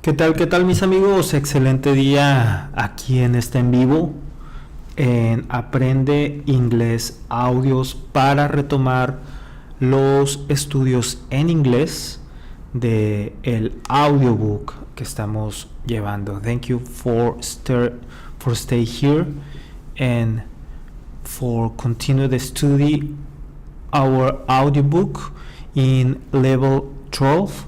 Qué tal mis amigos? Excelente día aquí en este en vivo en Aprende Inglés Audios para retomar los estudios en inglés de el audiobook que estamos llevando. Thank you for stay here and for continue the study our audiobook in level 12.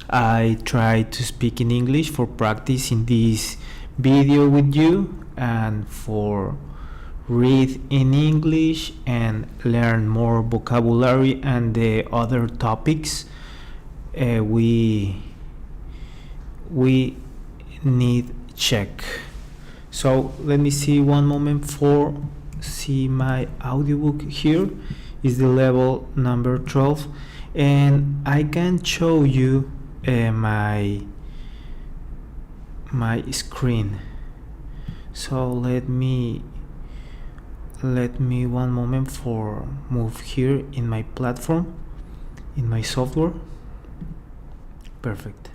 I try to speak in English for practice in this video with you and for read in English and learn more vocabulary and the other topics we need check. So let me see one moment for see my audiobook. Here is the level number 12 and I can show you my screen. So let me one moment for move here in my platform, in my software. Perfect.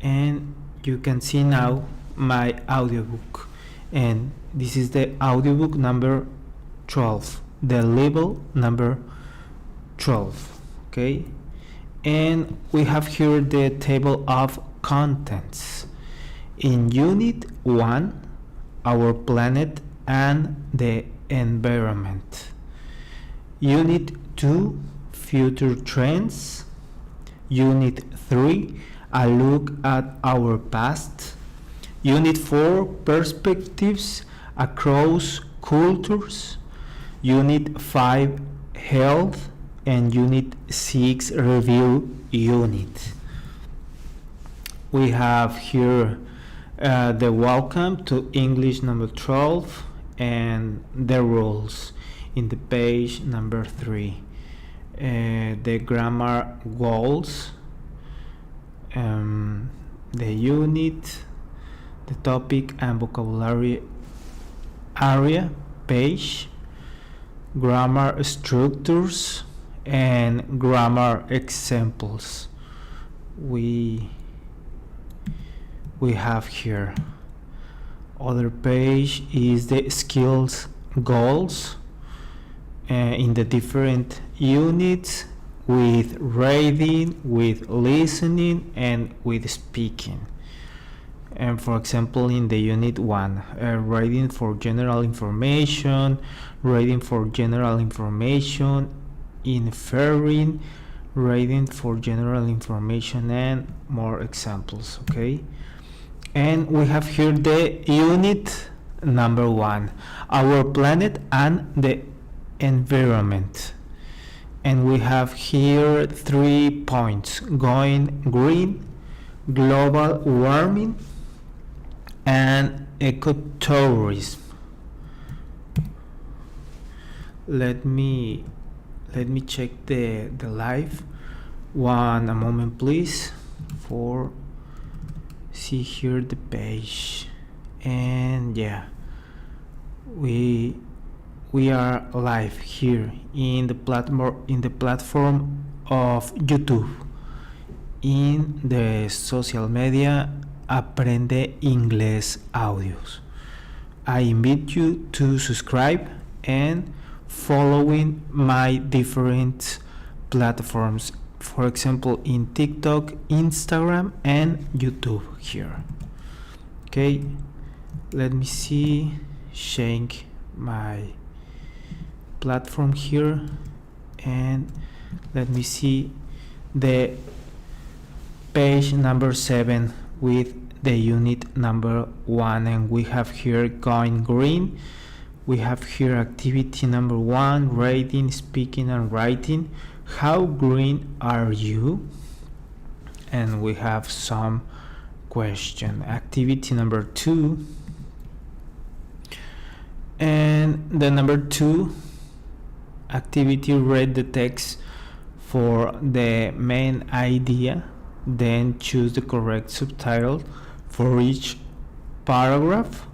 And you can see now my audiobook, and this is the audiobook number 12, the level number 12. Okay, and we have here the table of contents. In unit 1, our planet and the environment. Unit 2, future trends. Unit 3, a look at our past. Unit 4, perspectives across cultures. Unit 5, health. And Unit 6, review unit. We have here the welcome to English number 12 and the rules in the page number 3. The grammar goals, the unit, the topic and vocabulary area page, grammar structures, and grammar examples. We have here. Other page is the skills goals in the different units, with reading, with listening, and with speaking. And for example, in the unit 1, reading for general information, inferring, reading for general information, and more examples. Okay, and we have here the unit number 1, our planet and the environment, and we have here 3 points: going green, global warming, and ecotourism. Let me check the live. A moment please for see here the page. And yeah, we are live here in the platform of YouTube, in the social media Aprende Ingles Audios. I invite you to subscribe and following my different platforms, for example in TikTok, Instagram, and YouTube here. Okay, let me see, change my platform here, and let me see the page number 7 with the unit number 1, and we have here going green. We have here activity number 1, reading, speaking, and writing. How green are you? And we have some question. Activity number 2, and the number 2 activity, read the text for the main idea, then choose the correct subtitle for each paragraph.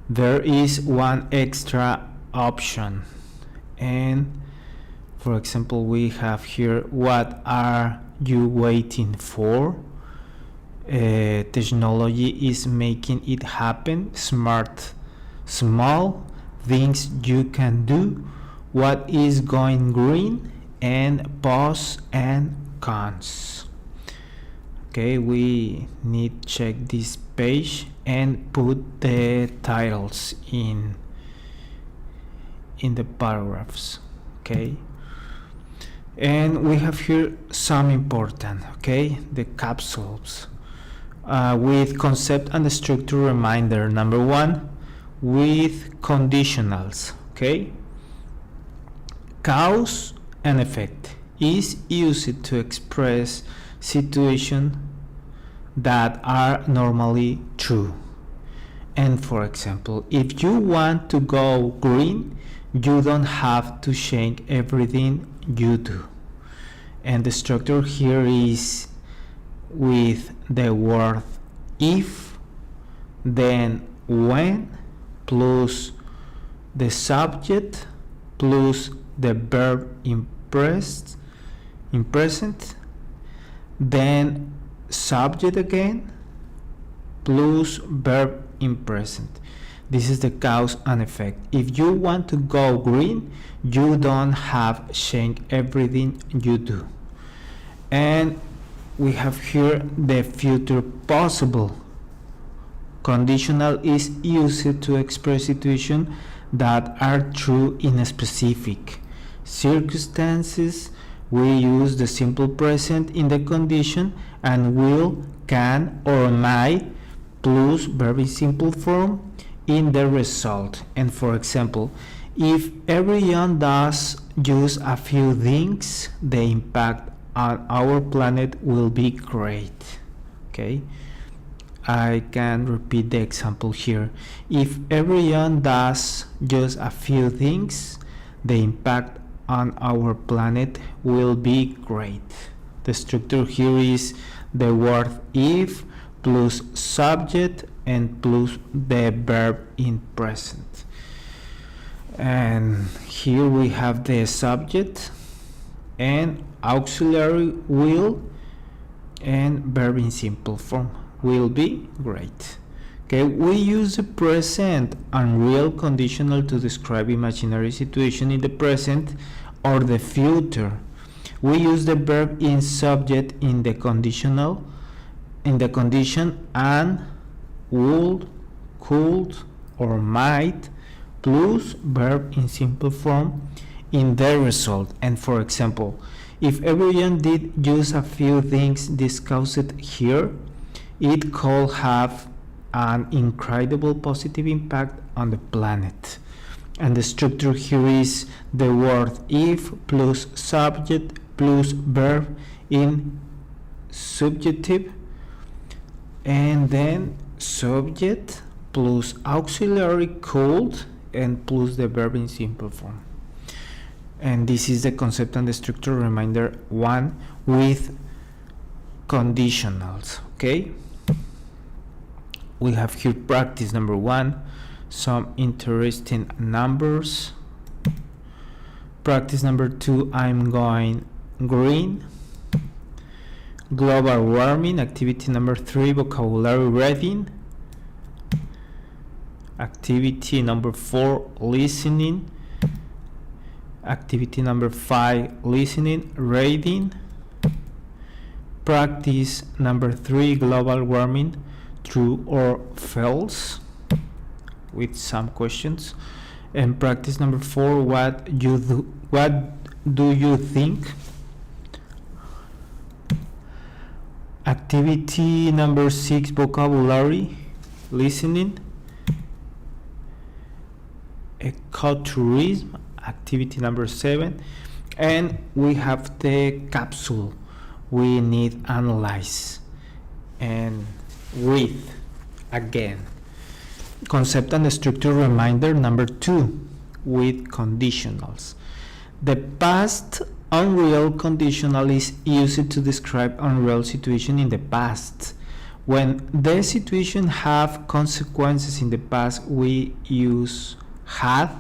There is one extra option, and for example we have here, what are you waiting for? Technology is making it happen. Small things you can do. What is going green? And pros and cons. Okay, we need to check this page and put the titles in the paragraphs. Okay, and we have here some important, okay, the capsules with concept and structure reminder. Number one, with conditionals. Okay, cause and effect is used to express situations that are normally true. And for example, if you want to go green, you don't have to change everything you do. And the structure here is with the word if, then when, plus the subject, plus the verb in present, then subject again, plus verb in present. This is the cause and effect. If you want to go green, you don't have change everything you do. And we have here the future possible. Conditional is used to express situations that are true in a specific circumstances. We use the simple present in the condition and will, can, or might plus verb in simple form in the result. And for example, if everyone does just a few things, the impact on our planet will be great. Okay, I can repeat the example here. If everyone does just a few things, the impact on our planet will be great. The structure here is the word if plus subject and plus the verb in present. And here we have the subject and auxiliary will and verb in simple form. Will be great. Okay, we use the present and real conditional to describe imaginary situation in the present or the future. We use the verb in subject in the conditional, in the condition, and would, could, or might plus verb in simple form in the result. And for example, if everyone did just a few things discussed here, it could have an incredible positive impact on the planet. And the structure here is the word if plus subject plus verb in subjunctive, and then subject plus auxiliary could and plus the verb in simple form. And this is the concept and the structure reminder one with conditionals. Okay, we have here practice number one, some interesting numbers. Practice number two, I'm going green. Global warming. Activity number three, vocabulary reading. Activity number four, listening. Activity number five, listening, reading. Practice number three, global warming, true or false, with some questions. And practice number four, what do you think? Activity number six, vocabulary, listening. Ecotourism, activity number seven. And we have the capsule we need analyze and read again. Concept and structure reminder number two with conditionals. The past unreal conditional is used to describe unreal situation in the past. When the situation have consequences in the past, we use had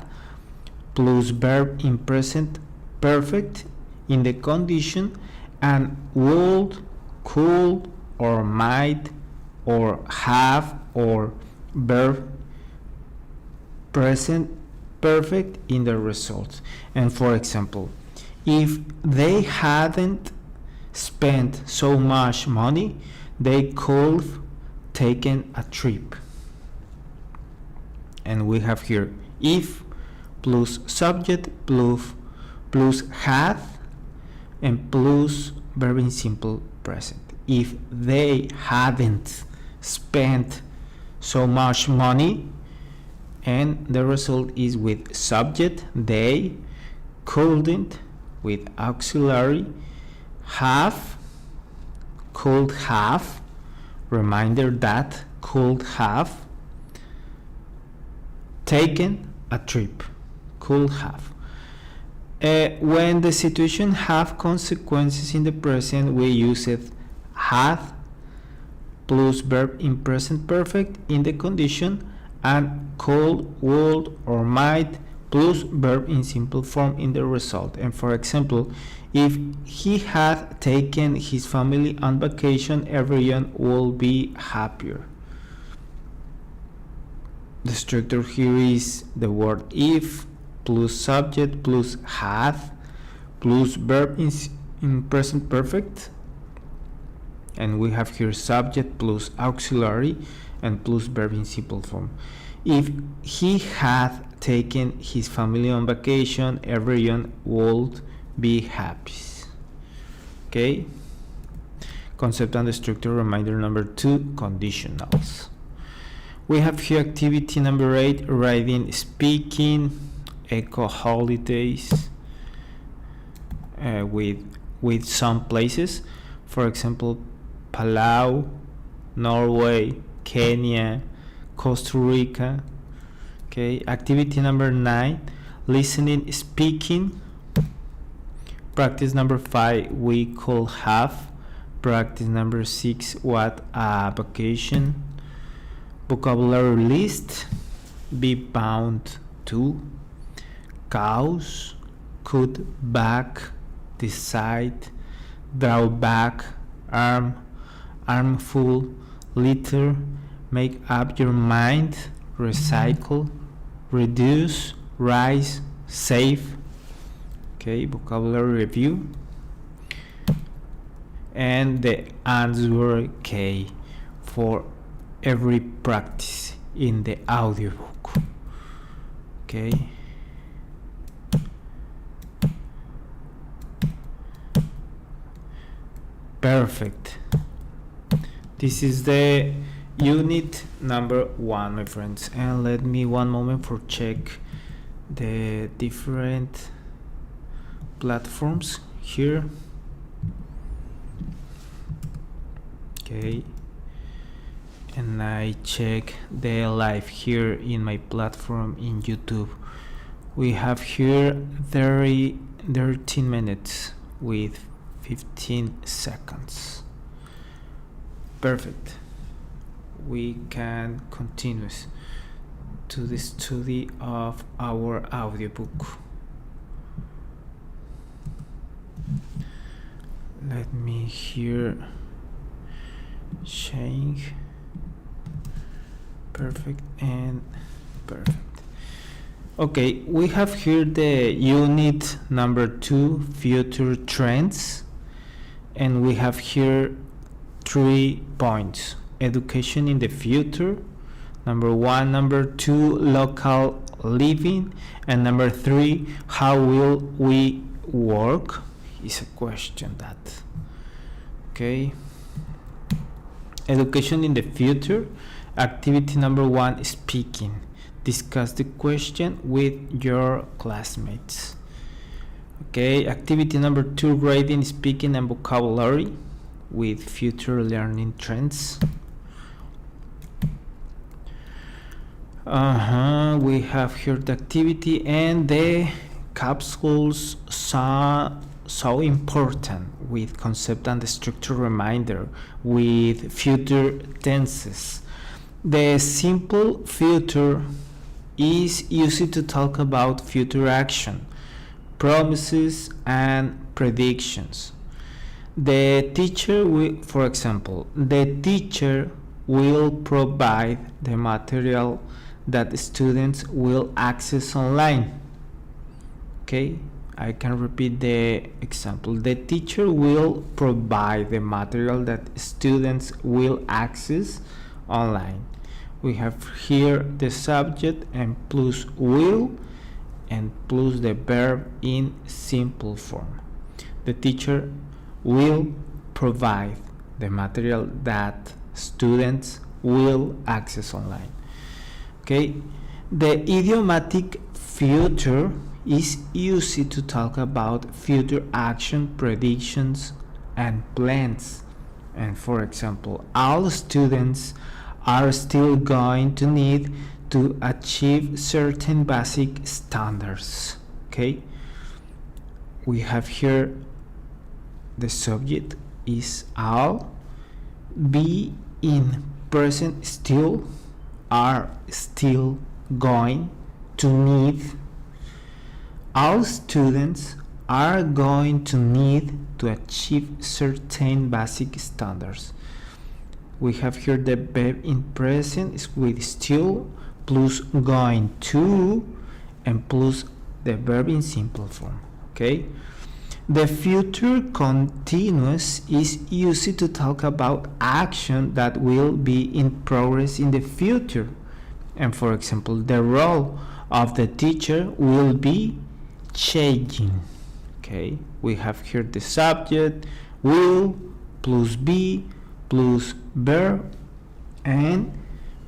plus verb in present perfect in the condition and would, could, or might or have or verb present perfect in the result. And for example, if they hadn't spent so much money, they could have taken a trip. And we have here if plus subject plus had and plus verb in simple present. If they hadn't spent so much money, and the result is with subject they, couldn't with auxiliary, have, could have, reminder that, could have, taken a trip, could have. When the situation have consequences in the present, we use it had plus verb in present perfect in the condition, and could, would, or might plus verb in simple form in the result. And for example, if he had taken his family on vacation, everyone would be happier. The structure here is the word if plus subject plus had plus verb in present perfect, and we have here subject plus auxiliary and plus verb in simple form. If he had taken his family on vacation, everyone would be happy. Okay, concept and the structure reminder number 2, conditionals. We have here activity number 8, writing, speaking, eco holidays with some places, for example Palau, Norway, Kenya, Costa Rica. Okay, activity number 9, listening, speaking. Practice number 5, we could have. Practice number 6, what a vacation. Vocabulary list, be bound to, cows, could, back, decide, draw back, armful, litter, make up your mind, recycle, reduce, rise, save. Okay, vocabulary review. And the answer key for every practice in the audiobook. Okay. Perfect. This is the unit number 1, my friends, and let me one moment for check the different platforms here. Okay, and I check the live here in my platform in YouTube. We have here 13 minutes with 15 seconds. Perfect. We can continue to the study of our audiobook. Let me here change. Perfect and perfect. Okay, we have here the unit number 2, future trends, and we have here 3 points: education in the future, number 1, number 2, local living, and number 3, how will we work, is a question that. Okay, education in the future. Activity number 1, speaking. Discuss the question with your classmates. Okay, activity number 2, writing, speaking, and vocabulary with future learning trends. We have here the activity and the capsules so important with concept and the structure reminder with future tenses. The simple future is used to talk about future action, promises, and predictions. The teacher will, for example, the teacher will provide the material that students will access online. Okay, I can repeat the example. The teacher will provide the material that students will access online. We have here the subject and plus will and plus the verb in simple form. The teacher will provide the material that students will access online. Okay, the idiomatic future is used to talk about future action, predictions, and plans. And for example, all students are still going to need to achieve certain basic standards. Okay, we have here the subject is all, be in present still, are still going to need, all students are going to need to achieve certain basic standards. We have here the verb in present is with still plus going to and plus the verb in simple form. Okay, the future continuous is used to talk about action that will be in progress in the future. And for example, the role of the teacher will be changing. Okay, we have here the subject will plus be plus verb, and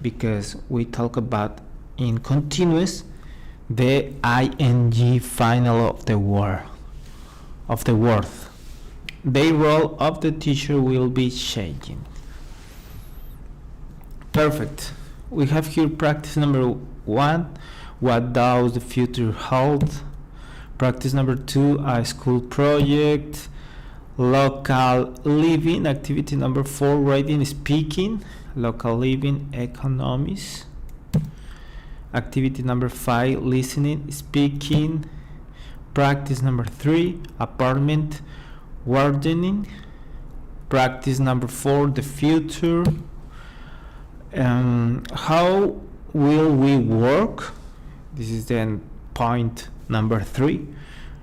because we talk about in continuous, the ing final of the word. The role of the teacher will be changing. Perfect. We have here practice number 1. What does the future hold? Practice number 2, a school project. Local living. Activity number 4, writing, speaking. Local living, economics. Activity number 5, listening, speaking. Practice number 3, apartment, gardening. Practice number 4, the future. How will we work? This is then point number 3.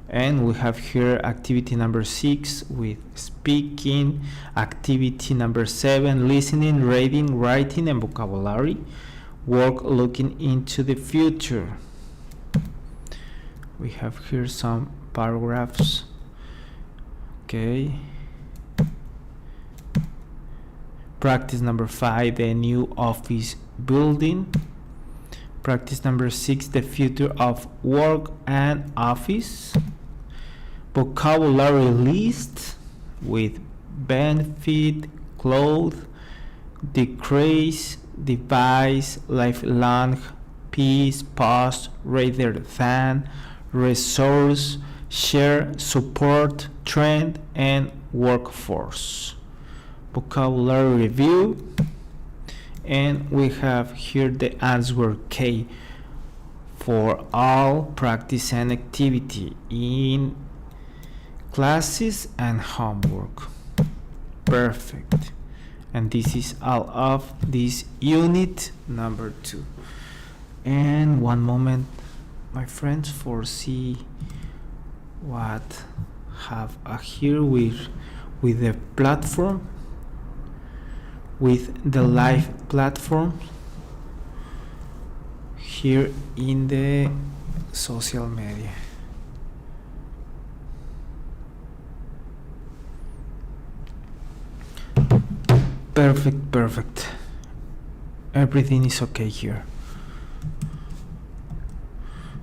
And we have here activity number 6 with speaking. Activity number 7, listening, reading, writing, and vocabulary. Work looking into the future. We have here some paragraphs. Okay. Practice number 5, the new office building. Practice number 6, the future of work and office. Vocabulary list with benefit, clothes, decrease, device, lifelong, peace, past, rather than, resource, share, support, trend, and workforce. Vocabulary review, and we have here the answer K for all practice and activity in classes and homework. Perfect. And this is all of this unit number 2. And one moment, my friends, for see what have here with the platform, with the live platform here in the social media. Perfect. Everything is okay here.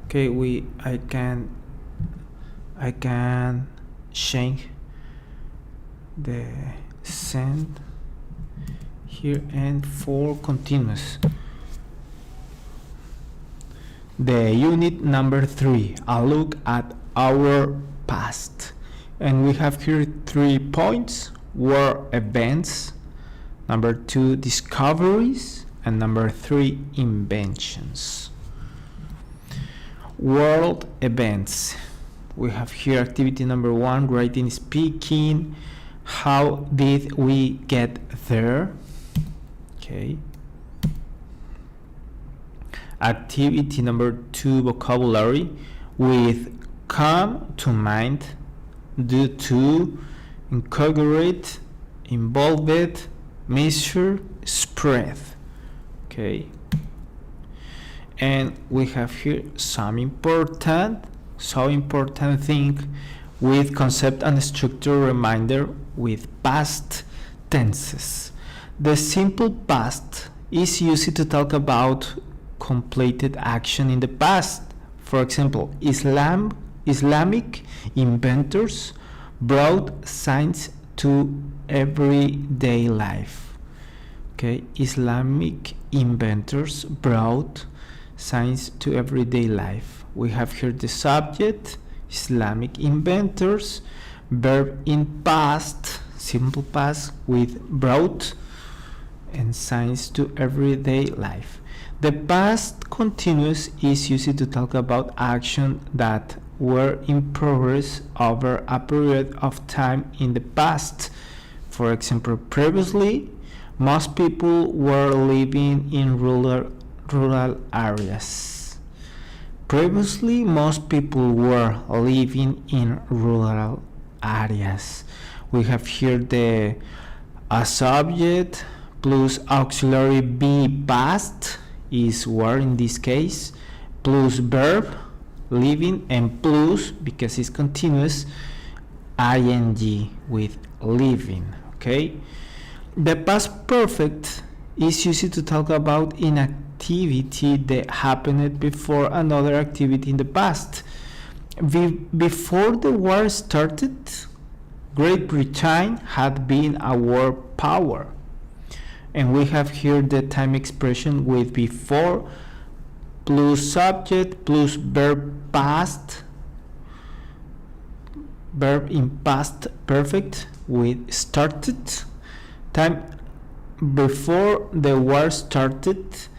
Okay, I can change the send here and for continuous. The unit number 3, a look at our past, and we have here 3 points: war events, number 2 discoveries, and number 3 inventions. World events. We have here activity number 1, writing, speaking. How did we get there? Okay. Activity number 2, vocabulary, with come to mind, due to, incorporate, involved, measure, spread. Okay. And we have here some important thing with concept and structure reminder with past tenses. The simple past is used to talk about completed action in the past. For example, Islamic inventors brought science to everyday life. Okay, Islamic inventors brought science to everyday life. We have here the subject, Islamic inventors, verb in past, simple past with brought, and science to everyday life. The past continuous is used to talk about action that were in progress over a period of time in the past. For example, previously, most people were living in rural areas. Previously, most people were living in rural areas. We have here the subject plus auxiliary be past is were in this case, plus verb living, and plus, because it's continuous, ing with living. Okay. The past perfect is used to talk about an activity that happened before another activity in the past. Before the war started, Great Britain had been a world power. And we have here the time expression with before plus subject plus verb past, verb in past perfect with started. Time before the war started,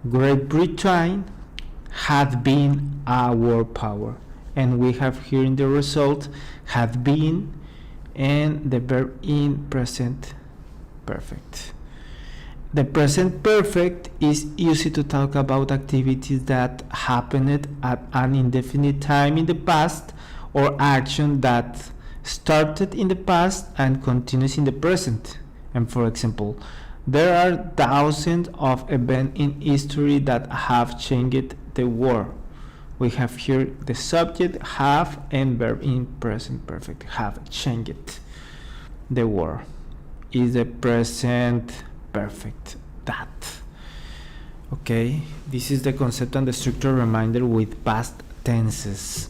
Great Britain had been a world power. And we have here in the result had been and the verb in present perfect. The present perfect is used to talk about activities that happened at an indefinite time in the past, or action that started in the past and continues in the present. And for example, there are thousands of events in history that have changed the world. We have here the subject have and verb in present perfect, have changed the world. Is the present perfect that. Okay, this is the concept and the structure reminder with past tenses.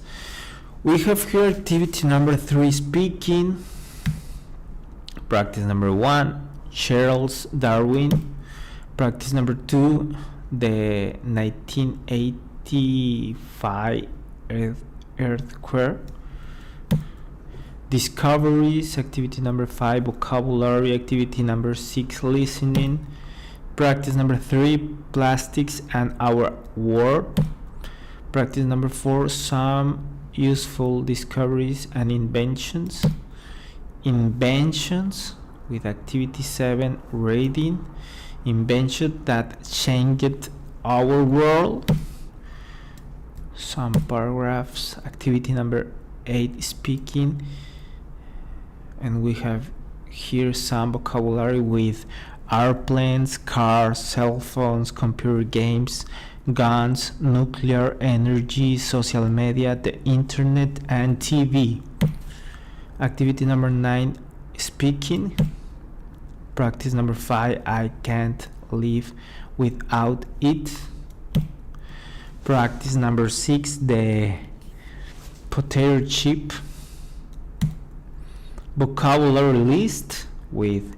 We have here activity number 3, speaking. Practice number 1, Charles Darwin. Practice number 2, the 1985 earthquake. Discoveries, activity number 5, vocabulary, activity number 6, listening. Practice number 3, plastics and our world. Practice number 4, some useful discoveries and inventions. Inventions with activity 7, reading. Invention that changed our world. Some paragraphs, activity number 8, speaking. And we have here some vocabulary with airplanes, cars, cell phones, computer games, guns, nuclear energy, social media, the internet, and TV. Activity number 9, speaking. Practice number 5, I can't live without it. Practice number 6, the potato chip. Vocabulary list with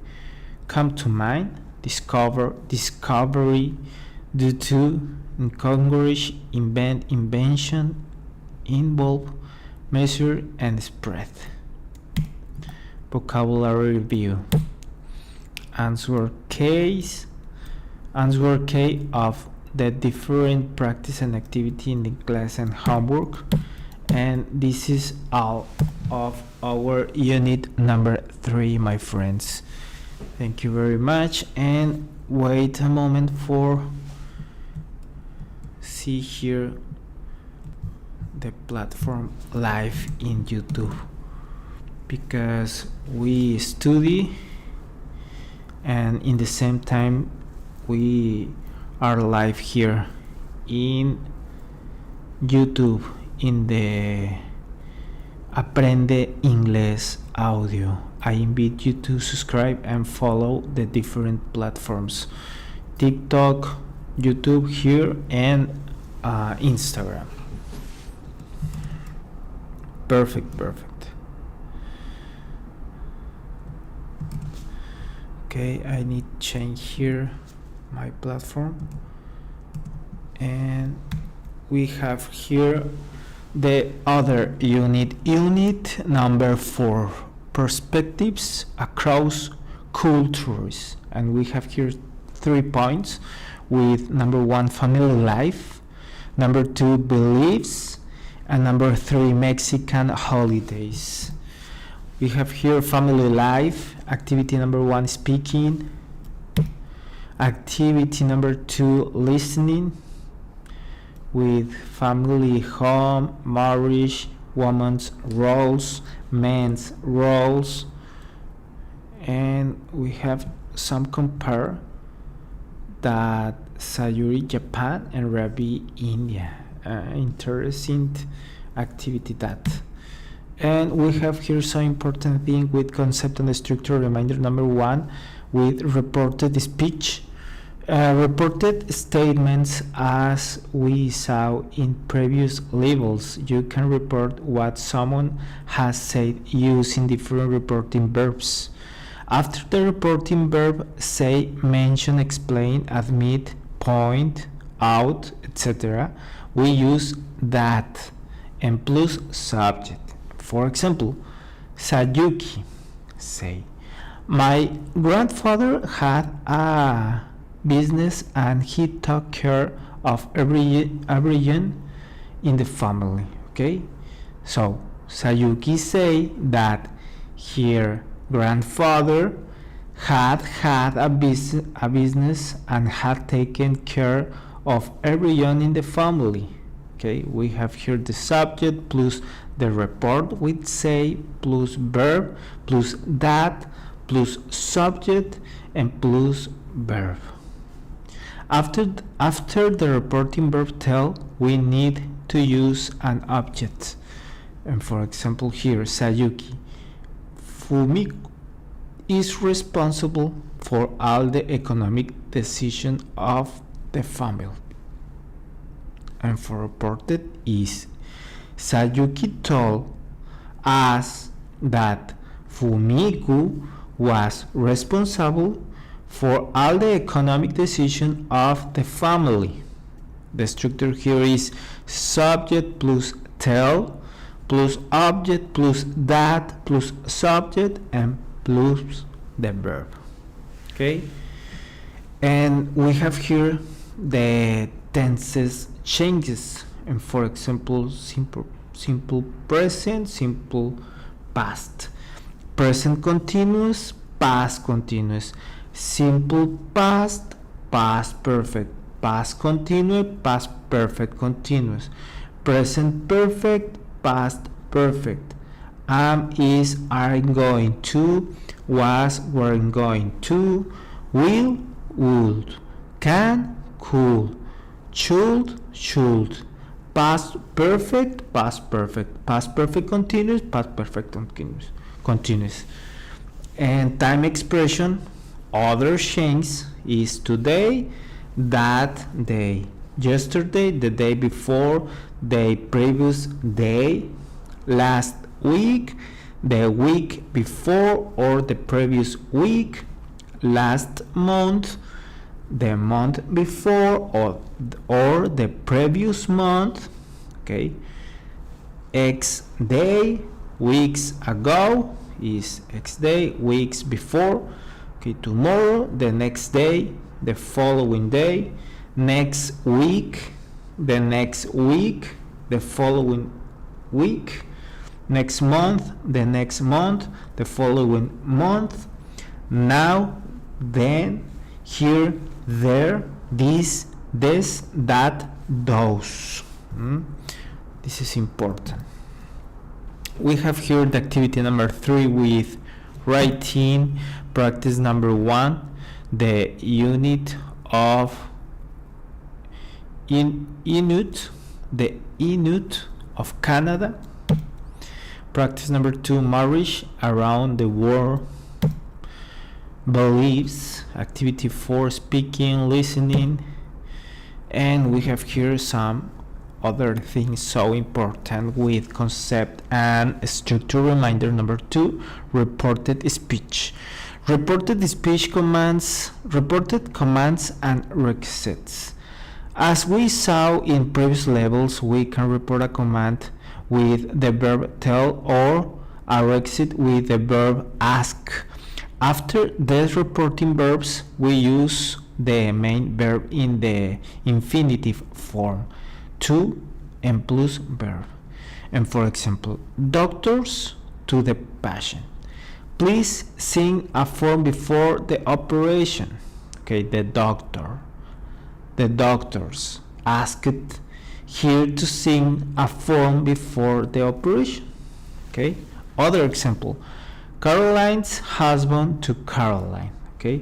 come to mind, discovery, due to, incongruous, invent, invention, involve, measure, and spread. Vocabulary review. Answer K of the different practice and activity in the class and homework. And this is all of our unit number 3, my friends. Thank you very much, and wait a moment for see here the platform live in YouTube, because we study and in the same time we are live here in YouTube in the Aprende Ingles audio. I invite you to subscribe and follow the different platforms: TikTok, YouTube here, and Instagram. Perfect. Okay, I need to change here my platform, and we have here the other unit number 4, perspectives across cultures. And we have here 3 points, with number 1, family life, number 2, beliefs, and number 3, Mexican holidays. We have here family life, activity number 1, speaking, activity number 2, listening, with family, home, marriage, woman's roles, men's roles, and we have some compare that Sayuri Japan and Rabi India. Interesting activity that. And we have here some important thing with concept and structure. Reminder number 1, with reported speech. Reported statements, as we saw in previous levels, you can report what someone has said using different reporting verbs. After the reporting verb, say, mention, explain, admit, point out, etc., we use that and plus subject. For example, Sayuki say, my grandfather had a business and he took care of everyone in the family. Okay, so Sayuki say that her grandfather had a business and had taken care of everyone in the family. Okay, we have here the subject plus the report with say plus verb plus that plus subject and plus verb. After the reporting verb tell, we need to use an object. And for example here, Sayuki, Fumiko is responsible for all the economic decision of the family. And for reported is, Sayuki told us that Fumiko was responsible for all the economic decision of the family. The structure here is subject plus tell plus object plus that plus subject and plus the verb. Okay, and we have here the tenses changes. And for example, simple present, simple past, present continuous, past continuous, simple past, past perfect, past continuous, past perfect continuous, present perfect, past perfect, am, is, are going to, was, were going to, will, would, can, could, should, past perfect, past perfect continuous, past perfect continuous. And time expression, other change, is today, that day, yesterday, the day before, the previous day, last week, the week before or the previous week, last month, the month before or the previous month. Okay, X day, weeks ago is X day, weeks before. Okay, tomorrow, the next day, the following day, next week, the next week, the following week, next month, the next month, the following month, now, then, here, there, this, that, those. This is important. We have here the activity number 3 with writing, practice number 1, the unit of Inuit, the Inuit of Canada. Practice number 2, marriage around the world, beliefs. Activity 4, speaking, listening. And we have here some other things so important with concept and structure. Reminder number 2, reported speech. Reported speech commands, reported commands and requisites. As we saw in previous levels, we can report a command with the verb tell or a requisite with the verb ask. After these reporting verbs, we use the main verb in the infinitive form, to and plus verb. And for example, doctors to the patient. Please sing a form before the operation. Okay, the doctors asked here to sing a form before the operation. Okay, other example, Caroline's husband to Caroline. Okay,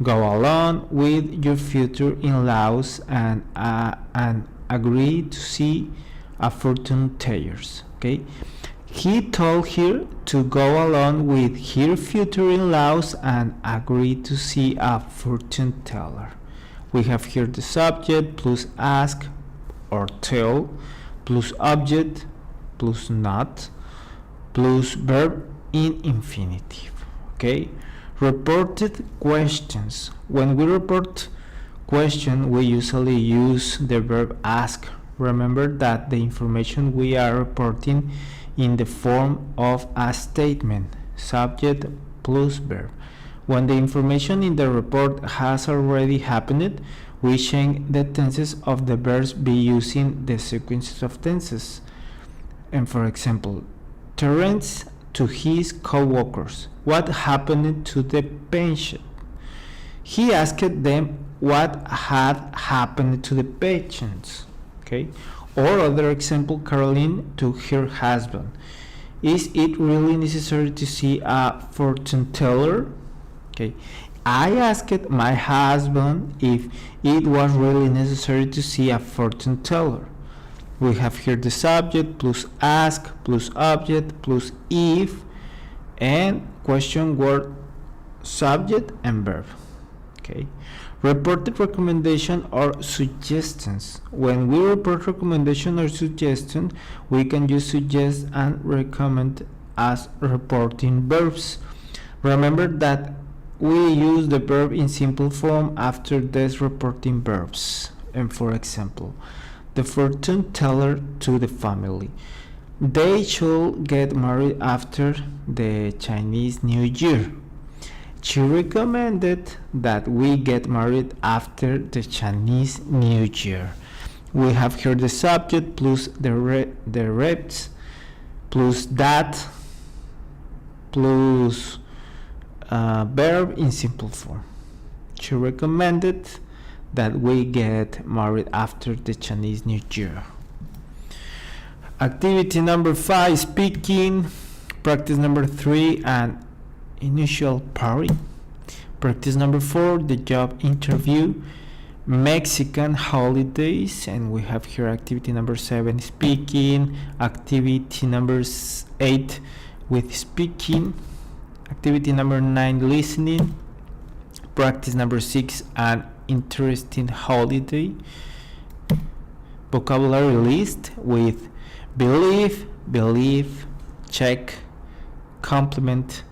go along with your future in-laws and agree to see a fortune tellers. Okay, he told her to go along with her future in-laws and agree to see a fortune teller. We have here the subject plus ask or tell plus object plus not plus verb in infinitive. Okay, reported questions. When we report question, we usually use the verb ask. Remember that the information we are reporting in the form of a statement, subject plus verb. When the information in the report has already happened, we change the tenses of the verbs by using the sequences of tenses. And for example, Terence to his co-workers, what happened to the patient? He asked them what had happened to the patients. Okay, or other example, Caroline to her husband, is it really necessary to see a fortune teller? Okay, I asked my husband if it was really necessary to see a fortune teller. We have here the subject plus ask plus object plus if and question word subject and verb. Okay, reported recommendation or suggestions. When we report recommendation or suggestion, we can use suggest and recommend as reporting verbs. Remember that we use the verb in simple form after these reporting verbs. And for example, the fortune teller to the family, they should get married after the Chinese New Year. She recommended that we get married after the Chinese New Year. We have here the subject plus the reps plus that plus verb in simple form. She recommended that we get married after the Chinese New Year. Activity number 5, speaking. Practice number 3, an initial party. Practice number 4, the job interview. Mexican holidays, and we have here activity number 7, speaking. Activity number 8 with speaking. Activity number 9, listening. Practice number 6, an interesting holiday. Vocabulary list with believe, check, compliment,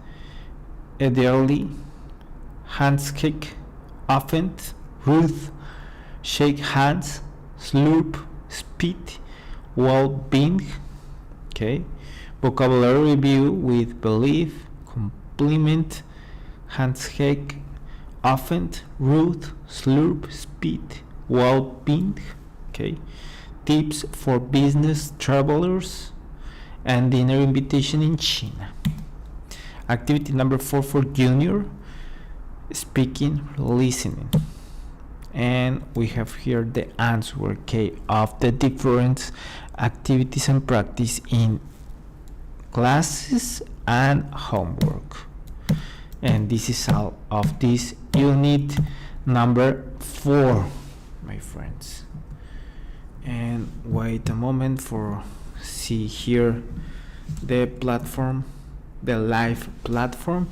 ideally, handshake, often, rude, shake hands, slurp, spit, well-being. Okay, vocabulary review with believe, compliment, handshake, often, rude, slurp, spit, well-being. Okay, tips for business travelers. and dinner invitation in China. Activity number 4 for junior, speaking, listening. And we have here the answer, okay, of the different activities and practice in classes and homework. And this is all of this unit number 4, my friends. And wait a moment for see here the platform, the live platform.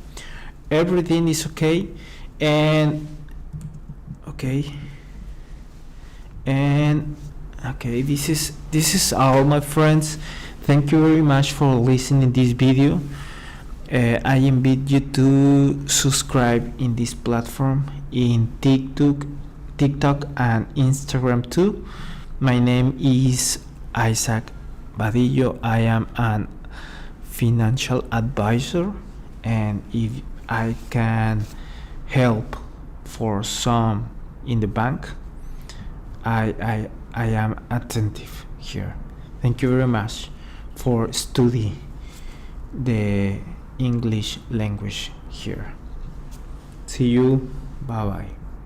Everything is okay, and okay, this is all, my friends. Thank you very much for listening this video. I invite you to subscribe in this platform, in TikTok and Instagram too. My name is Isaac Badillo. I am an financial advisor, and if I can help for some in the bank, I am attentive here. Thank you very much for study the English language here. See you. Bye bye.